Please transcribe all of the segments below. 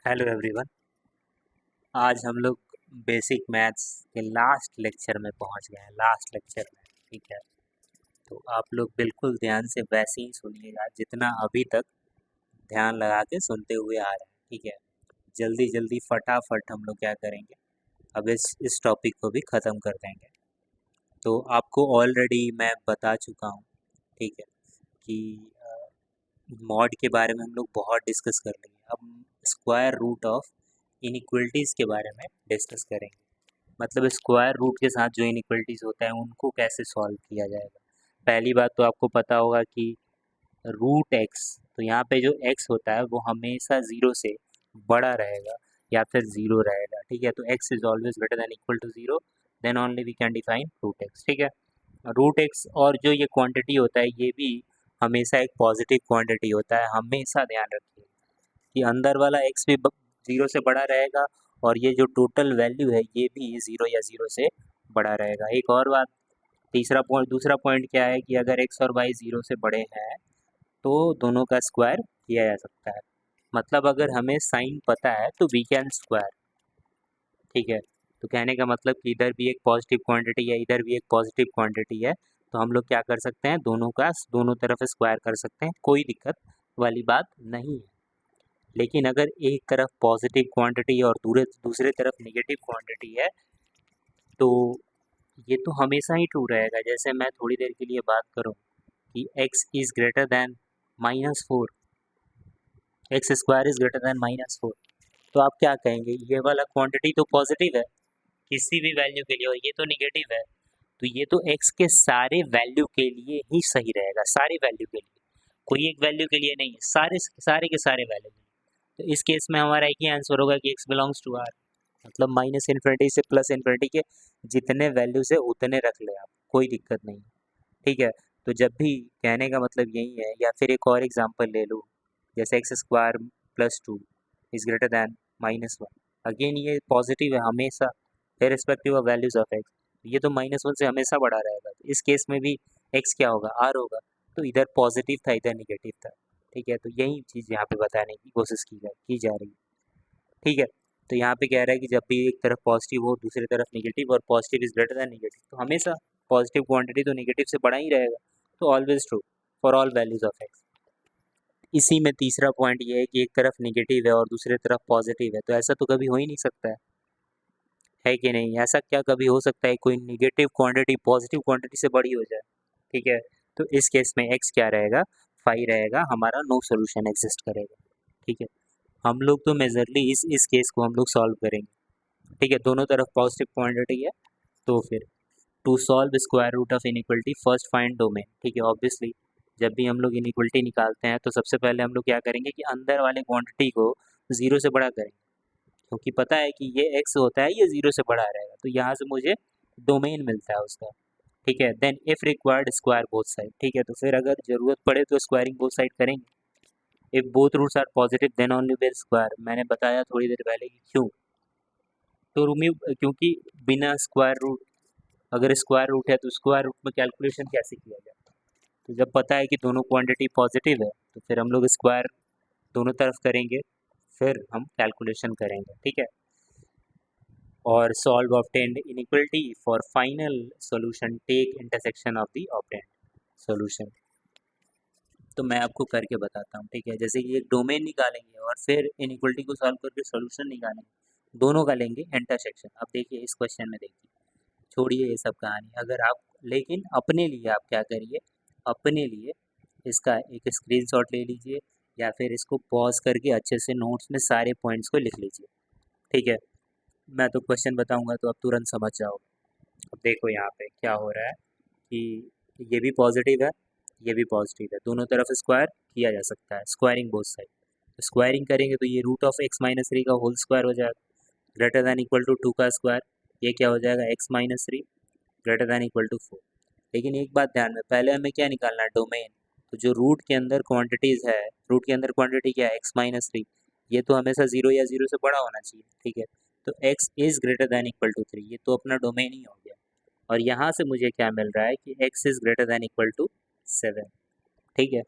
Hello everyone. आज हम लोग बेसिक मैथ्स के लास्ट लेक्चर में पहुंच गए हैं, लास्ट लेक्चर में। ठीक है, तो आप लोग बिल्कुल ध्यान से वैसे ही सुनिएगा जितना अभी तक ध्यान लगा के सुनते हुए आ रहे हैं। ठीक है, जल्दी जल्दी फटाफट हम लोग क्या करेंगे, अब इस टॉपिक को भी ख़त्म कर देंगे। तो आपको ऑलरेडी मैं बता चुका हूँ, ठीक है, कि मॉड के बारे में हम लोग बहुत डिस्कस कर लेंगे। अब स्क्वायर रूट ऑफ इनइक्वलिटीज़ के बारे में डिस्कस करेंगे। मतलब स्क्वायर रूट के साथ जो इनइक्वलिटीज़ होता है उनको कैसे सॉल्व किया जाएगा। पहली बात तो आपको पता होगा कि रूट एक्स, तो यहाँ पे जो एक्स होता है वो हमेशा ज़ीरो से बड़ा रहेगा या फिर ज़ीरो रहेगा। ठीक है, तो x is always greater than equal to zero, then only we can define root x. ठीक है, रूट एक्स और जो ये क्वांटिटी होता है ये भी हमेशा एक पॉजिटिव क्वांटिटी होता है। हमेशा ध्यान रखिए कि अंदर वाला एक्स भी ज़ीरो से बड़ा रहेगा और ये जो टोटल वैल्यू है ये भी ज़ीरो या ज़ीरो से बड़ा रहेगा। एक और बात, दूसरा पॉइंट क्या है कि अगर एक्स और वाई ज़ीरो से बड़े हैं तो दोनों का स्क्वायर किया जा सकता है। मतलब अगर हमें साइन पता है तो वी कैन स्क्वायर। ठीक है, तो कहने का मतलब कि इधर भी एक पॉजिटिव क्वांटिटी है, इधर भी एक पॉजिटिव क्वांटिटी है, तो हम लोग क्या कर सकते हैं, दोनों तरफ स्क्वायर कर सकते हैं, कोई दिक्कत वाली बात नहीं है। लेकिन अगर एक तरफ पॉजिटिव क्वांटिटी और दूसरे तरफ नेगेटिव क्वांटिटी है तो ये तो हमेशा ही ट्रू रहेगा। जैसे मैं थोड़ी देर के लिए बात करूं कि x is greater then -4, x square is greater then -4, तो आप क्या कहेंगे, ये वाला क्वांटिटी तो पॉजिटिव है किसी भी वैल्यू के लिए और ये तो निगेटिव है, तो ये तो x के सारे वैल्यू के लिए ही सही रहेगा, सारे वैल्यू के लिए, कोई एक वैल्यू के लिए नहीं, सारे सारे के सारे वैल्यू के लिए। तो इस केस में हमारा एक ही आंसर होगा कि x बिलोंग्स टू r। मतलब माइनस इन्फिनिटी से प्लस इन्फिनिटी के जितने वैल्यूज है उतने रख ले आप, कोई दिक्कत नहीं। ठीक है, तो जब भी कहने का मतलब यही है, या फिर एक और एग्जांपल ले लो, जैसे x square plus two is greater than -1। Again ये पॉजिटिव है हमेशा, irrespective of values of x, ये तो -1 से हमेशा बड़ा रहेगा। तो इस केस में भी एक्स क्या होगा, आर होगा। तो इधर पॉजिटिव था इधर निगेटिव था। ठीक है, तो यही चीज़ यहाँ पे बताने की कोशिश की जा रही है। ठीक है, तो यहाँ पे कह रहा है कि जब भी एक तरफ पॉजिटिव हो दूसरी तरफ नेगेटिव और positive is greater than negative, तो हमेशा पॉजिटिव क्वांटिटी तो नेगेटिव से बड़ा ही रहेगा, तो always true for all values of x. इसी में तीसरा पॉइंट ये है कि एक तरफ नेगेटिव है और दूसरी तरफ पॉजिटिव है, तो ऐसा तो कभी हो ही नहीं सकता है कि नहीं। ऐसा क्या कभी हो सकता है कोई नेगेटिव क्वांटिटी पॉजिटिव क्वांटिटी से बड़ी हो जाए। ठीक है, तो इस केस में एक्स क्या रहेगा, 5 रहेगा, हमारा नो सोल्यूशन एग्जिस्ट करेगा। ठीक है, हम लोग तो मेजरली इस केस को हम लोग सॉल्व करेंगे। ठीक है, दोनों तरफ पॉजिटिव क्वांटिटी है, तो फिर to solve square root of inequality first find domain. ठीक है, ऑब्वियसली जब भी हम लोग इनइक्वलिटी निकालते हैं तो सबसे पहले हम लोग क्या करेंगे कि अंदर वाले क्वांटिटी को ज़ीरो से बड़ा करेंगे, क्योंकि पता है कि ये एक्स होता है ये ज़ीरो से बड़ा रहेगा, तो यहाँ से मुझे डोमेन मिलता है उसका। ठीक है, then if required square both side. ठीक है, तो फिर अगर ज़रूरत पड़े तो स्क्वायरिंग बोथ साइड करेंगे। If both roots are positive then only will square. मैंने बताया थोड़ी देर पहले कि क्यों, तो रूमी, क्योंकि बिना स्क्वायर रूट, अगर स्क्वायर रूट है तो स्क्वायर रूट में कैलकुलेशन कैसे किया जाए। तो जब पता है कि दोनों क्वांटिटी पॉजिटिव है तो फिर हम लोग स्क्वायर दोनों तरफ करेंगे, फिर हम कैलकुलेशन करेंगे। ठीक है, और solve obtained inequality for final solution take intersection of the obtained solution. तो मैं आपको करके बताता हूँ। ठीक है, जैसे कि एक डोमेन निकालेंगे और फिर इनइक्वलिटी को सॉल्व करके सॉल्यूशन निकालेंगे, दोनों का लेंगे इंटरसेक्शन। अब देखिए इस क्वेश्चन में, देखिए छोड़िए ये सब कहानी, अगर आप, लेकिन अपने लिए आप क्या करिए, अपने लिए इसका एक स्क्रीनशॉट ले लीजिए या फिर इसको पॉज करके अच्छे से नोट्स में सारे पॉइंट्स को लिख लीजिए। ठीक है, मैं तो क्वेश्चन बताऊंगा तो आप तुरंत समझ जाओगे। अब देखो यहाँ पे क्या हो रहा है कि ये भी पॉजिटिव है ये भी पॉजिटिव है, दोनों तरफ स्क्वायर किया जा सकता है, स्क्वायरिंग बोथ साइड। स्क्वायरिंग करेंगे तो ये रूट ऑफ x-3 का होल स्क्वायर हो जाएगा, ग्रेटर दैन इक्वल टू 2 का स्क्वायर, ये क्या हो जाएगा x-3 greater than equal to 4। लेकिन एक बात ध्यान में, पहले हमें क्या निकालना है, डोमेन। तो जो रूट के अंदर क्वांटिटीज़ है, रूट के अंदर क्वांटिटी क्या है, x-3, ये तो हमेशा जीरो या जीरो से बड़ा होना चाहिए। ठीक है, तो x is greater than equal to 3, ये तो अपना डोमेन ही हो गया। और यहाँ से मुझे क्या मिल रहा है कि x is greater than equal to 7। ठीक है,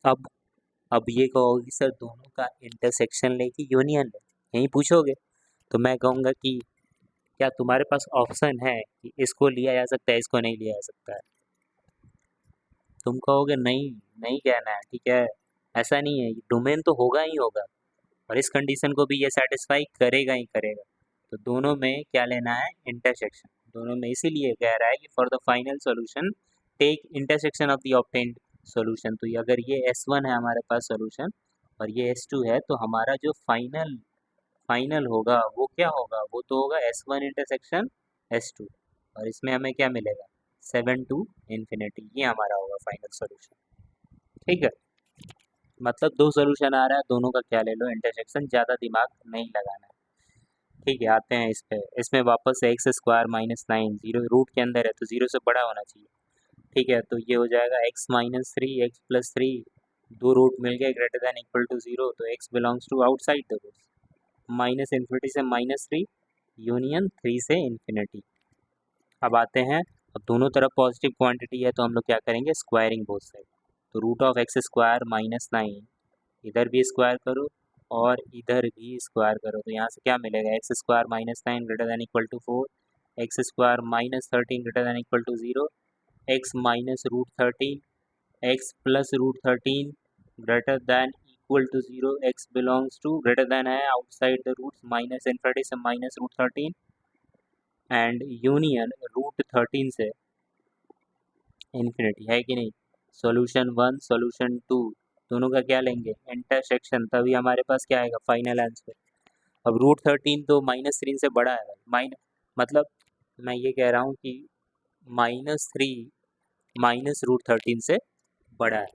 अब अब ये कहोगे सर दोनों का इंटरसेक्शन ले कि यूनियन ले, यही पूछोगे। तो मैं कहूँगा कि क्या तुम्हारे पास ऑप्शन है कि इसको लिया जा सकता है, इसको नहीं लिया जा सकता है? तुम कहोगे नहीं, नहीं कहना है, ठीक है। ऐसा नहीं है, डोमेन तो होगा ही होगा और इस कंडीशन को भी ये सेटिस्फाई करेगा ही करेगा। तो दोनों में क्या लेना है? इंटरसेक्शन। दोनों में इसीलिए कह रहा है कि for the final solution take intersection of the obtained solution. तो अगर ये S1 है हमारे पास सॉल्यूशन और ये S2 है, तो हमारा जो फाइनल फाइनल होगा वो क्या होगा? वो तो होगा S1 इंटरसेक्शन S2 और इसमें हमें क्या मिलेगा? 7 टू इन्फिनिटी, ये हमारा होगा फाइनल सॉल्यूशन। ठीक है, मतलब दो सॉल्यूशन आ रहा है, दोनों का क्या ले लो? इंटरसेक्शन, ज़्यादा दिमाग नहीं लगाना है। ठीक है, आते हैं इस पे। इसमें वापस से x square minus 9, zero root के अंदर है तो जीरो से बड़ा होना चाहिए। ठीक है, तो ये हो जाएगा x minus three x plus three, दो रूट मिल गए greater than equal to zero, तो x belongs to outside the root. Minus infinity से माइनस थ्री, यूनियन थ्री से इन्फिनिटी। अब आते हैं, अब दोनों तरफ पॉजिटिव क्वांटिटी है तो हम लोग क्या करेंगे? Squaring both side. तो root of x square minus 9, इधर भी स्क्वायर करो और इधर भी स्क्वायर करो, तो यहाँ से क्या मिलेगा? X square minus 9 greater than equal to 4, x square minus 13 greater than equal to 0, x minus root 13, x plus root 13 greater than equal to 0, x belongs to greater than है outside the roots, minus infinity से minus root 13 and union root 13 से infinity, है कि नहीं? Solution 1 solution 2 दोनों का क्या लेंगे? इंटरसेक्शन, तभी हमारे पास क्या आएगा? Final answer. अब रूट 13 तो माइनस 3 से बड़ा है भाई, मतलब मैं ये कह रहा हूँ कि माइनस 3 माइनस रूट 13 से बड़ा है।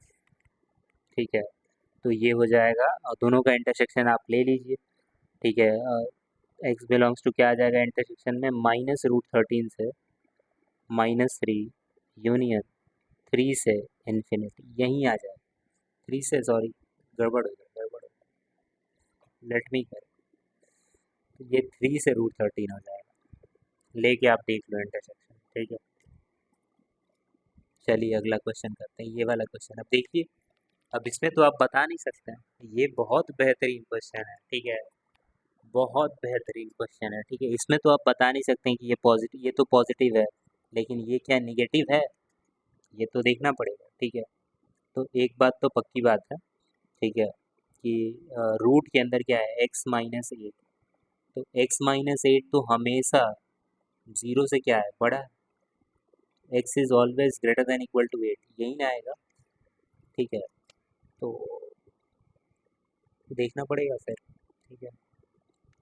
ठीक है, तो ये हो जाएगा और दोनों का इंटरसेक्शन आप ले लीजिए। ठीक है, एक्स बिलोंग्स टू क्या आ जाएगा इंटरसेक्शन में? माइनस रूट 13 से माइनस थ्री, यूनियन थ्री से इन्फिनिटी, यहीं आ जाएगा। थ्री से, सॉरी गड़बड़ हो गया, गड़बड़ हो गया, लेट मी कर। तो ये थ्री से रूट 13 हो जाएगा, लेके आप देख लो इंटरसेक्शन। ठीक है, चलिए अगला क्वेश्चन करते हैं, ये वाला क्वेश्चन अब देखिए। अब इसमें तो आप बता नहीं सकते हैं, ये बहुत बेहतरीन क्वेश्चन है। ठीक है, बहुत बेहतरीन क्वेश्चन है। ठीक है, इसमें तो आप बता नहीं सकते हैं कि ये पॉजिटिव, ये तो पॉजिटिव है लेकिन ये क्या निगेटिव है? ये तो देखना पड़ेगा। ठीक है, तो एक बात तो पक्की बात है, ठीक है, कि रूट के अंदर क्या है? एक्स माइनस एट, तो एक्स माइनस एट तो हमेशा जीरो से क्या है? बड़ा है। X is always greater than equal to eight, यही ना आएगा। ठीक है, तो देखना पड़ेगा फिर। ठीक है,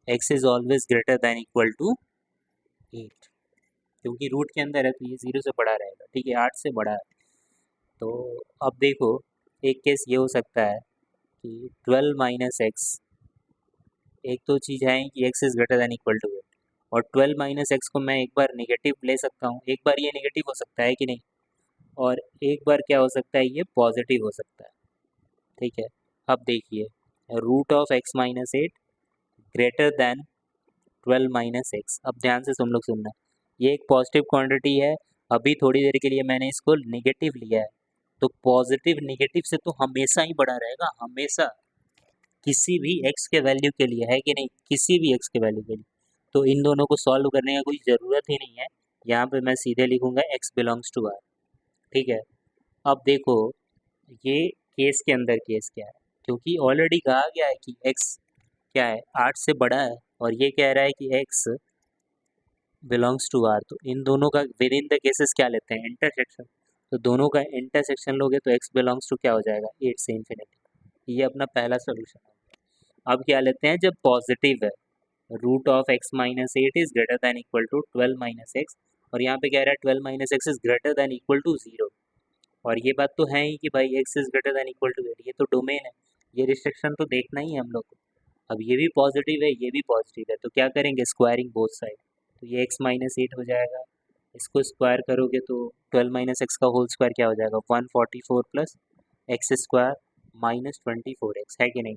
x is always greater than equal to eight, क्योंकि रूट के अंदर है तो ये जीरो से बड़ा रहेगा। ठीक है, आठ से बड़ा है। तो अब देखो, एक केस ये हो सकता है कि 12 माइनस एक्स, एक तो चीज़ है कि x is greater than equal to eight, और 12 माइनस एक्स को मैं एक बार निगेटिव ले सकता हूँ, एक बार ये निगेटिव हो सकता है कि नहीं, और एक बार क्या हो सकता है? ये पॉजिटिव हो सकता है। ठीक है, अब देखिए, root of x minus eight greater than 12 minus x. अब ध्यान से तुम लोग सुनना, ये एक पॉजिटिव क्वांटिटी है, अभी थोड़ी देर के लिए मैंने इसको निगेटिव लिया है, तो पॉजिटिव निगेटिव से तो हमेशा ही बड़ा रहेगा, हमेशा, किसी भी एक्स के वैल्यू के लिए, है कि नहीं? किसी भी एक्स के वैल्यू के लिए। तो इन दोनों को सॉल्व करने का कोई ज़रूरत ही नहीं है, यहाँ पे मैं सीधे लिखूंगा एक्स बिलोंग्स टू आर। ठीक है, अब देखो, ये केस के अंदर केस क्या है, क्योंकि ऑलरेडी कहा गया है कि एक्स क्या है? आठ से बड़ा है, और ये कह रहा है कि एक्स बिलोंग्स टू आर, तो इन दोनों का विद इन द केसेस क्या लेते हैं? इंटरसेक्शन। तो दोनों का इंटरसेक्शन लोगे तो एक्स बिलोंग्स टू क्या हो जाएगा? एट से इन्फिनिटी। ये अपना पहला सोल्यूशन है। अब क्या लेते हैं? जब पॉजिटिव है, root of x minus eight is greater than equal to 12 minus x, और यहाँ पे कह रहा है 12 minus x is greater than equal to 0, और ये बात तो है ही कि भाई x is greater than equal to eight, ये तो डोमेन है, ये रिस्ट्रिक्शन तो देखना ही है हम लोग को। अब ये भी पॉजिटिव है, ये भी पॉजिटिव है, तो क्या करेंगे? Squaring both side. तो ये एक्स माइनस एट हो जाएगा, इसको स्क्वायर करोगे तो 12 माइनस एक्स का होल स्क्वायर क्या हो जाएगा? 144 plus x square minus 24 x, है कि नहीं?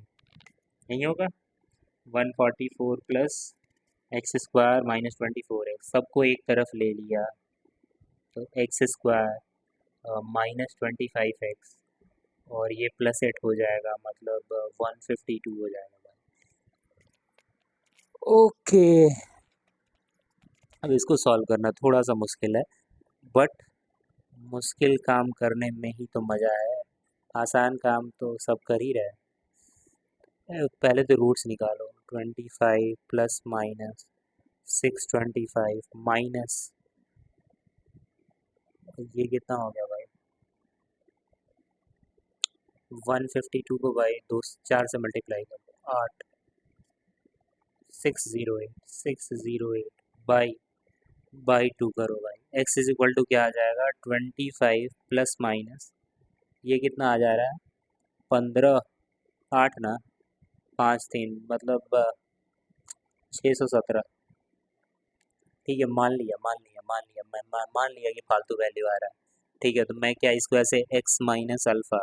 नहीं होगा? 144 plus x square minus 24 x, सबको एक तरफ ले लिया, तो एक्स स्क्वायर माइनस 25 एक्स और ये +8 हो जाएगा, मतलब 152 हो जाएगा भाई। ओके, अब इसको सॉल्व करना थोड़ा सा मुश्किल है, बट मुश्किल काम करने में ही तो मज़ा है। आसान काम तो सब कर ही रहे हैं। पहले तो रूट्स निकालो। 25 प्लस माइनस 625 माइनस, ये कितना हो गया भाई? 152 को भाई 4 से मल्टीप्लाई करो, 8 608 बाई 2 करो भाई। x इज इक्वल टू क्या आ जाएगा? 25 प्लस माइनस, ये कितना आ जा रहा है? 15, 8 ना, 5 3 मतलब 617। ठीक है, मान लिया कि फालतू वैल्यू आ रहा है। ठीक है, तो मैं क्या इसको ऐसे x माइनस अल्फ़ा,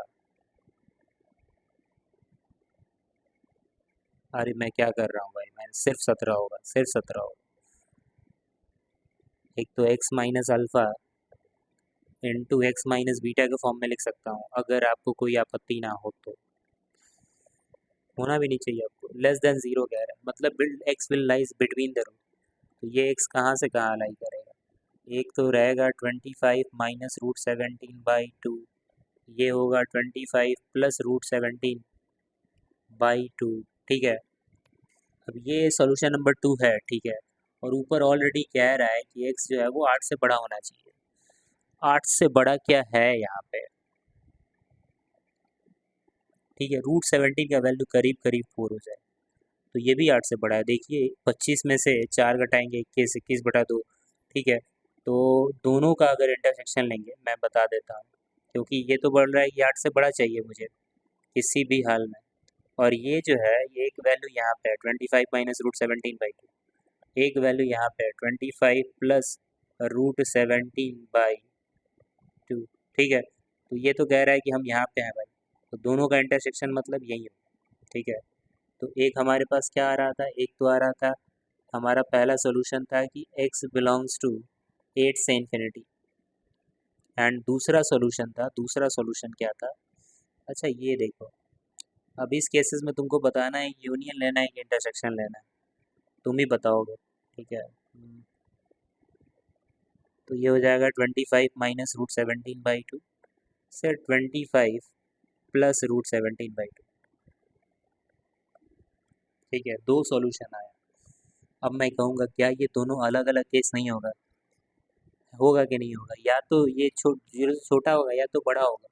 अरे मैं क्या कर रहा हूँ भाई, मैं सिर्फ 17 होगा, सिर्फ 17 होगा। एक तो x minus alpha into x minus beta के फॉर्म में लिख सकता हूँ, अगर आपको कोई आपत्ति ना हो तो। होना भी नहीं चाहिए आपको। लेस देन जीरो कह रहा है, मतलब build x will lies between the root. तो ये एक्स कहाँ से कहाँ लाई करेगा? एक तो रहेगा 25 माइनस √17/2, ये होगा 25 प्लस √17 बाई 2। ठीक है, अब ये सॉल्यूशन नंबर 2 है। ठीक है, और ऊपर ऑलरेडी कह रहा है कि एक्स जो है वो 8 से बड़ा होना चाहिए। 8 से बड़ा क्या है यहाँ पे? ठीक है, √17 का वैल्यू करीब करीब 4 हो जाए, तो ये भी 8 से बड़ा है। देखिए 25 में से 4 घटाएंगे 21, 21/2। ठीक है, तो दोनों का अगर इंटरसेक्शन लेंगे, मैं बता देता हूँ, क्योंकि ये तो बढ़ रहा है कि 8 से बड़ा चाहिए मुझे किसी भी हाल में। और ये जो है, ये एक वैल्यू यहाँ पे है 25 माइनस √17/2, एक वैल्यू यहाँ पे है 25 प्लस √17/2। ठीक है, तो ये तो कह रहा है कि हम यहाँ पे हैं भाई, तो दोनों का इंटरसेक्शन मतलब यही होगा। ठीक है, तो एक हमारे पास क्या आ रहा था? एक तो आ रहा था, हमारा पहला सॉल्यूशन था कि x बिलोंग्स टू 8 से इन्फिनिटी, एंड दूसरा सॉल्यूशन क्या था? अच्छा ये देखो, अब इस केसेस में तुमको बताना है यूनियन लेना है कि इंटरसेक्शन लेना है, तुम ही बताओगे। ठीक है, तो ये हो जाएगा 25 माइनस √17/2 से 25 प्लस √17/2। ठीक है, दो सॉल्यूशन आया। अब मैं कहूँगा क्या ये दोनों अलग अलग केस नहीं होगा? होगा कि नहीं होगा? या तो ये जीरो से छोटा होगा या तो बड़ा होगा।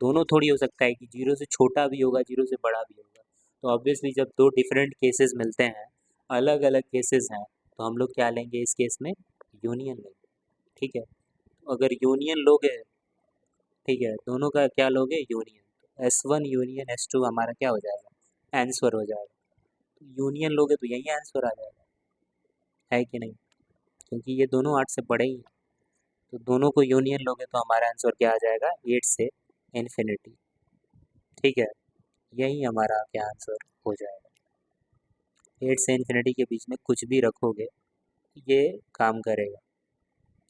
दोनों थोड़ी हो सकता है कि जीरो से छोटा भी होगा, जीरो से बड़ा भी होगा। तो ऑब्वियसली जब दो डिफरेंट केसेस मिलते हैं, अलग अलग केसेस हैं, तो हम लोग क्या लेंगे इस केस में? यूनियन लेंगे। ठीक है, तो अगर यूनियन लोगे, ठीक है, दोनों का क्या लोगे? यूनियन। तो S1 यूनियन S2 हमारा क्या हो जाएगा? आंसर हो जाएगा। तो यूनियन लोगे तो यही आंसर आ जाएगा, है कि नहीं? क्योंकि ये दोनों 8 से बड़े ही हैं, तो दोनों को यूनियन लोगे तो हमारा आंसर क्या आ जाएगा? 8 से इन्फिनिटी। ठीक है, यही हमारा क्या आंसर हो जाएगा। 8 से इन्फिनिटी के बीच में कुछ भी रखोगे, ये काम करेगा।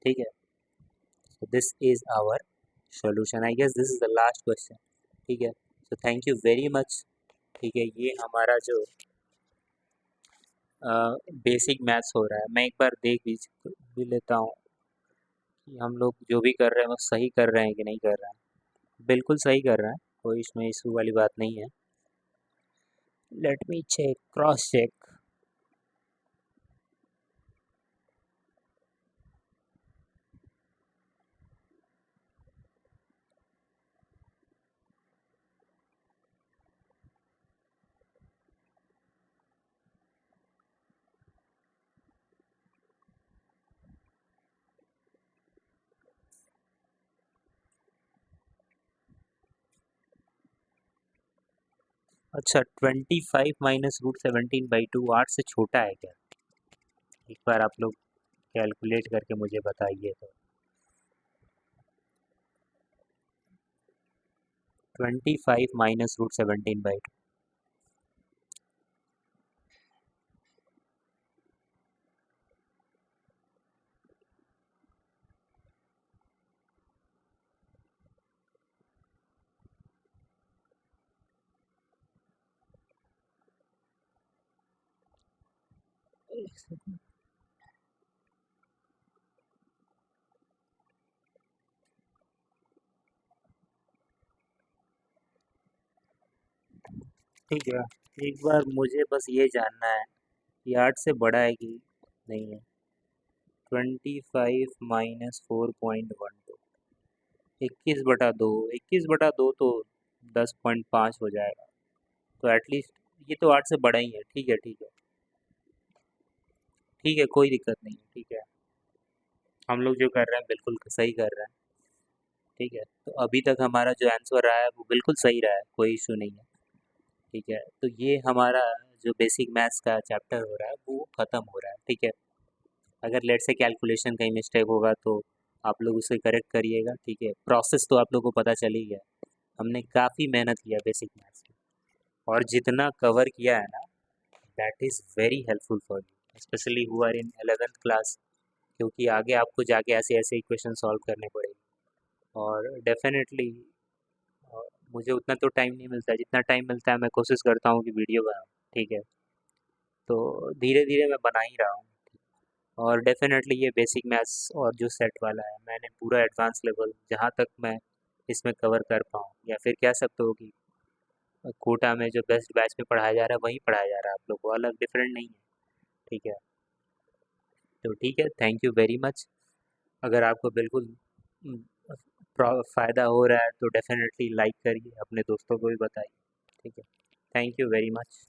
ठीक है, so this is our solution. I guess this is the last question. ठीक है, so thank you very much. ठीक है, ये हमारा जो बेसिक मैथ्स हो रहा है, मैं एक बार देख भी लेता हूँ कि हम लोग जो भी कर रहे हैं वो सही कर रहे हैं कि नहीं कर रहे हैं। बिल्कुल सही कर रहे हैं, कोई इसमें इशू वाली बात नहीं है। Let me check, cross check. अच्छा, 25 माइनस √17/2 8 से छोटा है क्या? एक बार आप लोग कैलकुलेट करके मुझे बताइए तो। 25 माइनस √17/2, ठीक है, एक बार मुझे बस ये जानना है कि 8 से बड़ा है कि नहीं है। 25 - 4.12, 21/2, 21/2 तो 10.5 हो जाएगा। तो एटलीस्ट ये तो 8 से बड़ा ही है। ठीक है, ठीक है, ठीक है, कोई दिक्कत नहीं है। ठीक है, हम लोग जो कर रहे हैं बिल्कुल सही कर रहे हैं। ठीक है, तो अभी तक हमारा जो आंसर रहा है वो बिल्कुल सही रहा है, कोई इशू नहीं है। ठीक है, तो ये हमारा जो बेसिक मैथ्स का चैप्टर हो रहा है वो ख़त्म हो रहा है। ठीक है, अगर लेट से कैलकुलेशन कहीं मिस्टेक होगा तो आप लोग उसे करेक्ट करिएगा। ठीक है, प्रोसेस तो आप लोग को पता चल ही गया। हमने काफ़ी मेहनत किया बेसिक मैथ्स में, और जितना कवर किया है ना, that is very helpful for you, specially who are in 11th class, क्योंकि आगे आपको जाके ऐसे ऐसे इक्वेशन सॉल्व करने पड़ेंगे। और डेफिनेटली मुझे उतना तो टाइम नहीं मिलता, जितना टाइम मिलता है मैं कोशिश करता हूँ कि वीडियो बनाऊँ। ठीक है, तो धीरे धीरे मैं बना ही रहा हूँ। और डेफिनेटली ये बेसिक मैथ्स और जो सेट वाला है मैंने पूरा एडवांस लेवल जहाँ तक मैं इसमें कवर कर पाऊँ, या फिर कह सकते हो कि कोटा में जो बेस्ट बैच में पढ़ाया जा रहा है वही पढ़ाया जा रहा है, आप लोग को अलग डिफरेंट नहीं है। ठीक है, तो ठीक है, थैंक यू वेरी मच। अगर आपको बिल्कुल फ़ायदा हो रहा है तो डेफिनेटली लाइक करिए, अपने दोस्तों को भी बताइए। ठीक है, थैंक यू वेरी मच।